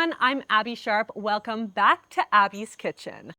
everyone, I'm Abby Sharp. Welcome back to Abby's Kitchen.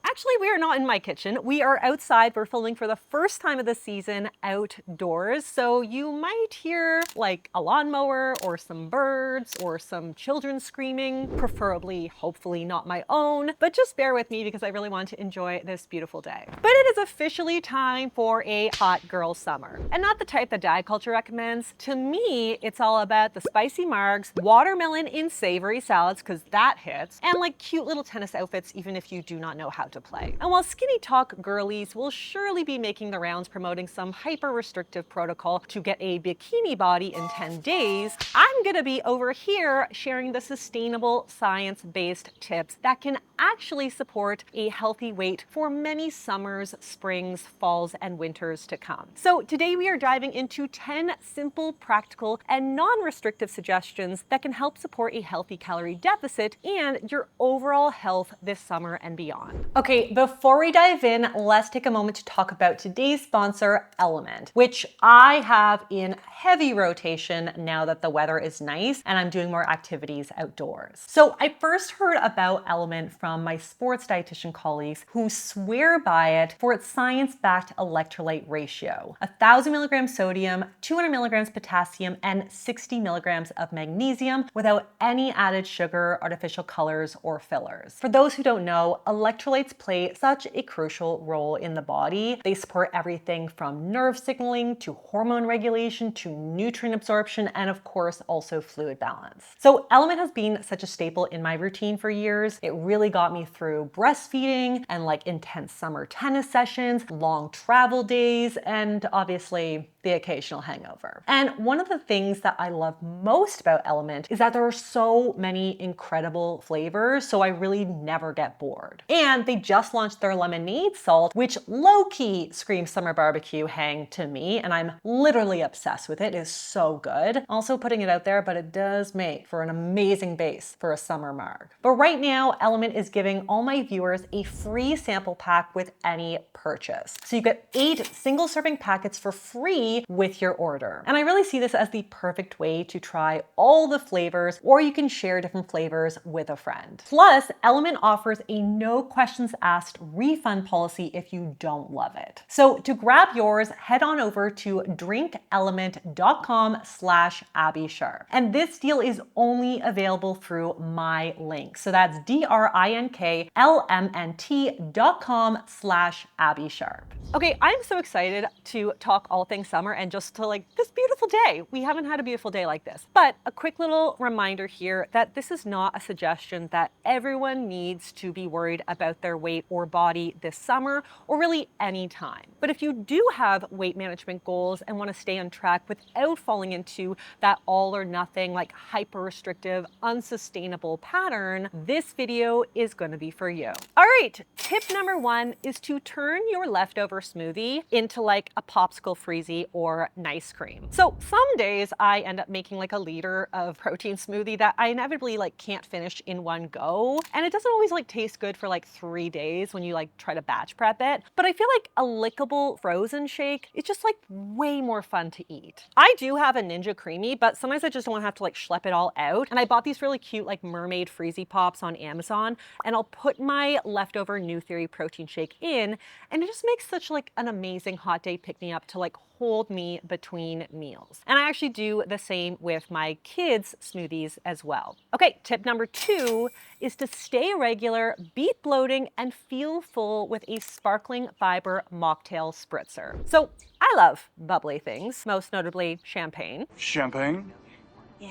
Actually, we are not in my kitchen. We are outside. We're filming for the first time of the season outdoors. So you might hear like a lawnmower or some birds or some children screaming, preferably, hopefully not my own, but just bear with me because I really want to enjoy this beautiful day. But it is officially time for a hot girl summer, and not the type that diet culture recommends. To me, it's all about the spicy margs, watermelon in savory salads, because that hits, and like cute little tennis outfits, even if you do not know how to play. And while nniTok girlies will surely be making the rounds promoting some hyper-restrictive protocol to get a bikini body in 10 days, I'm gonna be over here sharing the sustainable science-based tips that can actually support a healthy weight for many summers, springs, falls, and winters to come. So today we are diving into 10 simple, practical, and non-restrictive suggestions that can help support a healthy calorie deficit and your overall health this summer and beyond. Okay, before we dive in, let's take a moment to talk about today's sponsor, Element, which I have in heavy rotation now that the weather is nice and I'm doing more activities outdoors. So I first heard about Element from my sports dietitian colleagues who swear by it for its science-backed electrolyte ratio: 1,000 milligrams sodium, 200 milligrams potassium, and 60 milligrams of magnesium without any added sugar, artificial colors, or fillers. For those who don't know, electrolytes play such a crucial role in the body. They support everything from nerve signaling to hormone regulation to nutrient absorption, and of course also fluid balance. So Element has been such a staple in my routine for years. It really got me through breastfeeding and like intense summer tennis sessions, long travel days, and obviously the occasional hangover. And one of the things that I love most about Element is that there are so many incredible flavors, so I really never get bored. And they just launched their lemonade salt, which low-key screams summer barbecue hang to me, and I'm literally obsessed with it. It is so good. Also putting it out there, but it does make for an amazing base for a summer marg. But right now, Element is giving all my viewers a free sample pack with any purchase. So you get 8 single-serving packets for free with your order. And I really see this as the perfect way to try all the flavors, or you can share different flavors with a friend. Plus, Element offers a no questions asked refund policy if you don't love it. So to grab yours, head on over to drinkelement.com/AbbySharp. And this deal is only available through my link. So that's drinklmnt.com/AbbySharp. Okay, I'm so excited to talk all things summer and just to like this beautiful day. We haven't had a beautiful day like this. But a quick little reminder here that this is not a suggestion that everyone needs to be worried about their weight or body this summer or really any time. But if you do have weight management goals and want to stay on track without falling into that all or nothing, like hyper restrictive, unsustainable pattern, this video is going to be for you. All right, tip number 1 is to turn your leftover smoothie into like a popsicle freezy or nice cream. So some days I end up making like a liter of protein smoothie that I inevitably like can't finish in one go. And it doesn't always like taste good for like 3 days when you like try to batch prep it. But I feel like a lickable frozen shake is just like way more fun to eat. I do have a Ninja Creamy, but sometimes I just don't want to have to like schlep it all out. And I bought these really cute like mermaid freezy pops on Amazon, and I'll put my leftover New Theory protein shake in, and it just makes such like an amazing hot day pick-me-up to like hold me between meals. And I actually do the same with my kids' smoothies as well. Okay, tip number 2 is to stay regular, beat bloating, and feel full with a sparkling fiber mocktail spritzer. So I love bubbly things, most notably champagne. Champagne?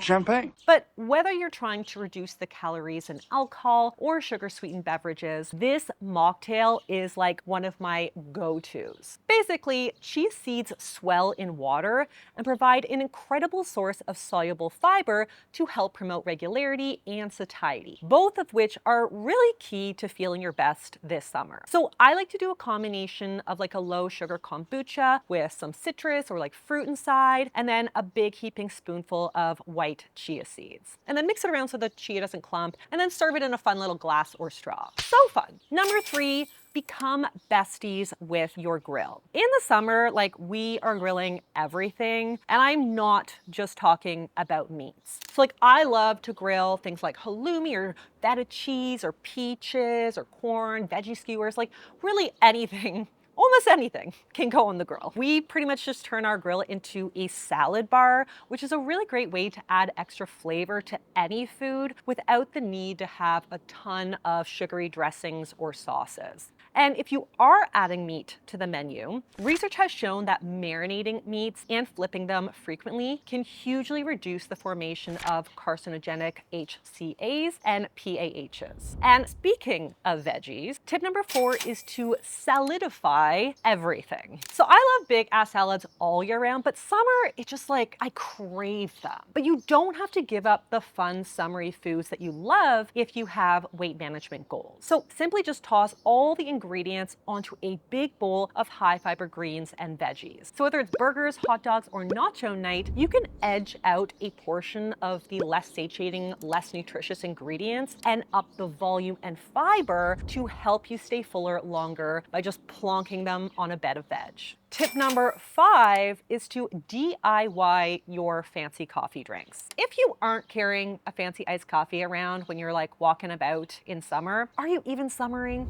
Champagne. But whether you're trying to reduce the calories in alcohol or sugar-sweetened beverages, this mocktail is like one of my go-tos. Basically, chia seeds swell in water and provide an incredible source of soluble fiber to help promote regularity and satiety, both of which are really key to feeling your best this summer. So I like to do a combination of like a low sugar kombucha with some citrus or like fruit inside, and then a big heaping spoonful of white white chia seeds. And then mix it around so the chia doesn't clump, and then serve it in a fun little glass or straw. So fun. Number 3, become besties with your grill. In the summer, like, we are grilling everything, and I'm not just talking about meats. So like, I love to grill things like halloumi or feta cheese or peaches or corn, veggie skewers, like really anything. Almost anything can go on the grill. We pretty much just turn our grill into a salad bar, which is a really great way to add extra flavor to any food without the need to have a ton of sugary dressings or sauces. And if you are adding meat to the menu, research has shown that marinating meats and flipping them frequently can hugely reduce the formation of carcinogenic HCAs and PAHs. And speaking of veggies, tip number 4 is to solidify everything. So I love big ass salads all year round, but summer, it's just like, I crave them. But you don't have to give up the fun summery foods that you love if you have weight management goals. So simply just toss all the ingredients onto a big bowl of high fiber greens and veggies. So whether it's burgers, hot dogs, or nacho night, you can edge out a portion of the less satiating, less nutritious ingredients and up the volume and fiber to help you stay fuller longer by just plonking them on a bed of veg. Tip number 5 is to DIY your fancy coffee drinks. If you aren't carrying a fancy iced coffee around when you're like walking about in summer, are you even summering?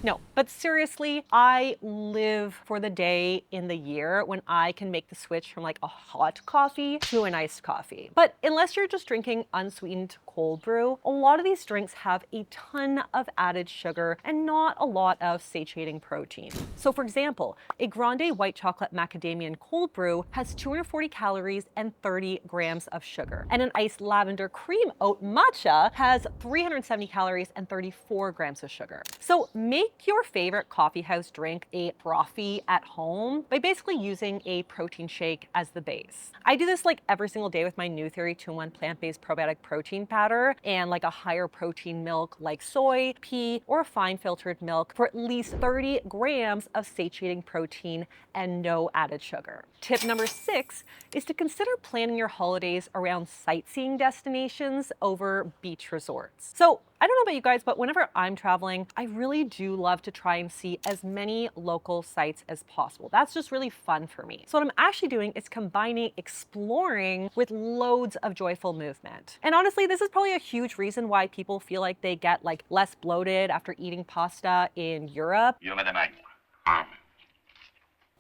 No, but seriously, I live for the day in the year when I can make the switch from like a hot coffee to an iced coffee. But unless you're just drinking unsweetened cold brew, a lot of these drinks have a ton of added sugar and not a lot of satiating protein. So for example, a grande white chocolate macadamia cold brew has 240 calories and 30 grams of sugar. And an iced lavender cream oat matcha has 370 calories and 34 grams of sugar. So make your favorite coffee house drink a frothy at home by basically using a protein shake as the base. I do this like every single day with my New Theory 2-in-1 plant-based probiotic protein powder and like a higher protein milk like soy, pea, or fine filtered milk for at least 30 grams of satiating protein and no added sugar. Tip number 6 is to consider planning your holidays around sightseeing destinations over beach resorts. So I don't know about you guys, but whenever I'm traveling, I really do love to try and see as many local sites as possible. That's just really fun for me. So what I'm actually doing is combining exploring with loads of joyful movement. And honestly, this is probably a huge reason why people feel like they get like less bloated after eating pasta in Europe.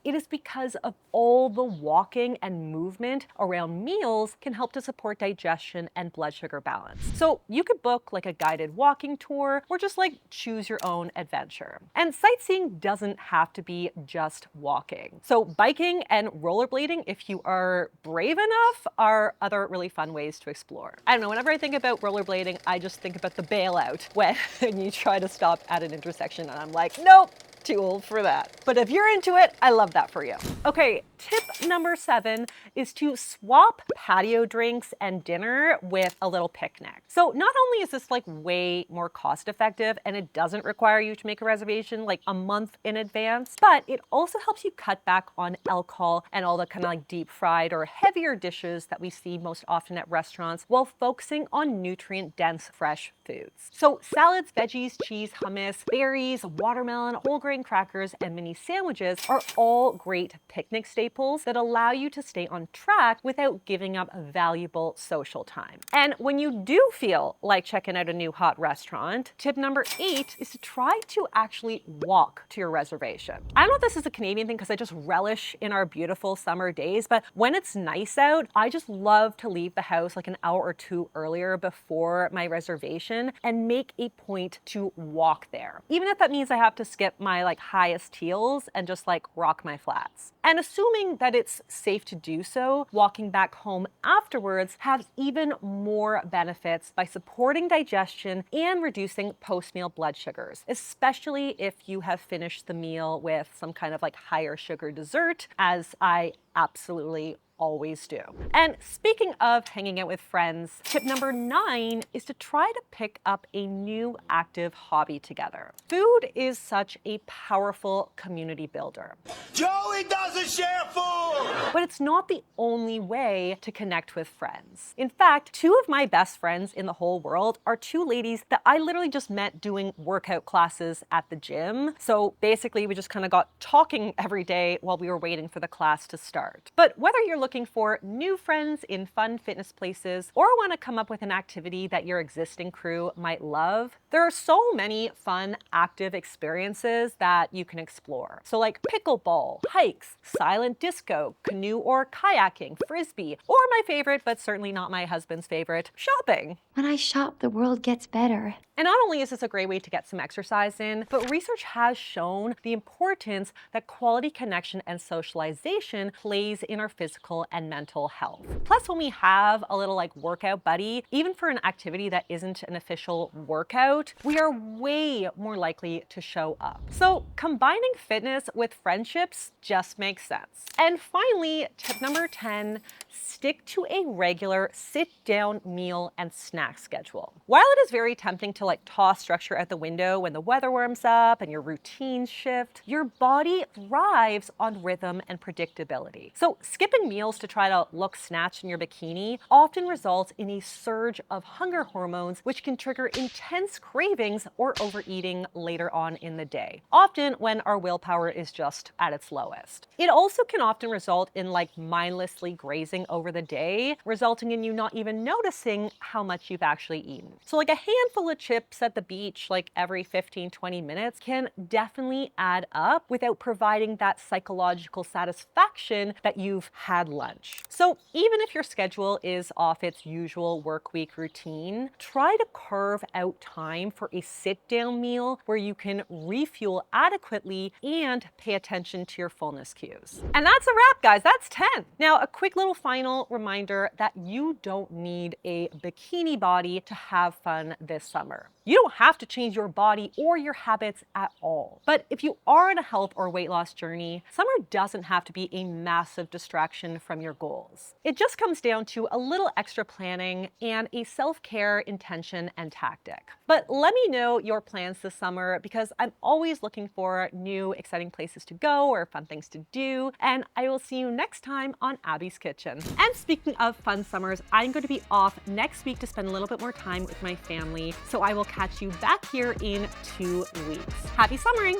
It is because of all the walking and movement around meals can help to support digestion and blood sugar balance. So you could book like a guided walking tour or just like choose your own adventure. And sightseeing doesn't have to be just walking. So biking and rollerblading, if you are brave enough, are other really fun ways to explore. I don't know, whenever I think about rollerblading, I just think about the bailout when you try to stop at an intersection and I'm like, nope, too old for that. But if you're into it, I love that for you. Okay, tip number 7 is to swap patio drinks and dinner with a little picnic. So not only is this like way more cost effective and it doesn't require you to make a reservation like a month in advance, but it also helps you cut back on alcohol and all the kind of like deep fried or heavier dishes that we see most often at restaurants while focusing on nutrient dense fresh foods. So salads, veggies, cheese, hummus, berries, watermelon, whole grain crackers, and mini sandwiches are all great picnic staples that allow you to stay on track without giving up valuable social time. And when you do feel like checking out a new hot restaurant, tip number 8 is to try to actually walk to your reservation. I don't know if this is a Canadian thing because I just relish in our beautiful summer days, but when it's nice out, I just love to leave the house like an hour or 2 earlier before my reservation and make a point to walk there. Even if that means I have to skip my like highest heels and just like rock my flats. And assuming that it's safe to do so, walking back home afterwards has even more benefits by supporting digestion and reducing post-meal blood sugars, especially if you have finished the meal with some kind of like higher sugar dessert, as I absolutely always do. And speaking of hanging out with friends, tip number 9 is to try to pick up a new active hobby together. Food is such a powerful community builder. Joey doesn't share food! But it's not the only way to connect with friends. In fact, 2 of my best friends in the whole world are 2 ladies that I literally just met doing workout classes at the gym. So basically, we just kind of got talking every day while we were waiting for the class to start. But whether you're looking for new friends in fun fitness places or want to come up with an activity that your existing crew might love, there are so many fun, active experiences that you can explore. So like pickleball, hikes, silent disco, canoe or kayaking, frisbee, or my favorite, but certainly not my husband's favorite, shopping. When I shop, the world gets better. And not only is this a great way to get some exercise in, but research has shown the importance that quality connection and socialization plays in our physical and mental health. Plus, when we have a little like workout buddy, even for an activity that isn't an official workout, we are way more likely to show up. So combining fitness with friendships just makes sense. And finally, tip number 10, stick to a regular sit-down meal and snack schedule. While it is very tempting to like toss structure out the window when the weather warms up and your routines shift, your body thrives on rhythm and predictability. So skipping meals to try to look snatched in your bikini often results in a surge of hunger hormones, which can trigger intense cravings or overeating later on in the day, often when our willpower is just at its lowest. It also can often result in like mindlessly grazing over the day, resulting in you not even noticing how much you've actually eaten. So like a handful of chips at the beach like every 15-20 minutes can definitely add up without providing that psychological satisfaction that you've had lunch. So even if your schedule is off its usual work week routine, try to carve out time for a sit-down meal where you can refuel adequately and pay attention to your fullness cues. And that's a wrap, guys. That's 10. Now, a quick little final reminder that you don't need a bikini body to have fun this summer. You don't have to change your body or your habits at all. But if you are on a health or weight loss journey, summer doesn't have to be a massive distraction from your goals. It just comes down to a little extra planning and a self-care intention and tactic. But let me know your plans this summer because I'm always looking for new exciting places to go or fun things to do. And I will see you next time on Abby's Kitchen. And speaking of fun summers, I'm going to be off next week to spend a little bit more time with my family. So I will catch you back here in 2 weeks. Happy summering!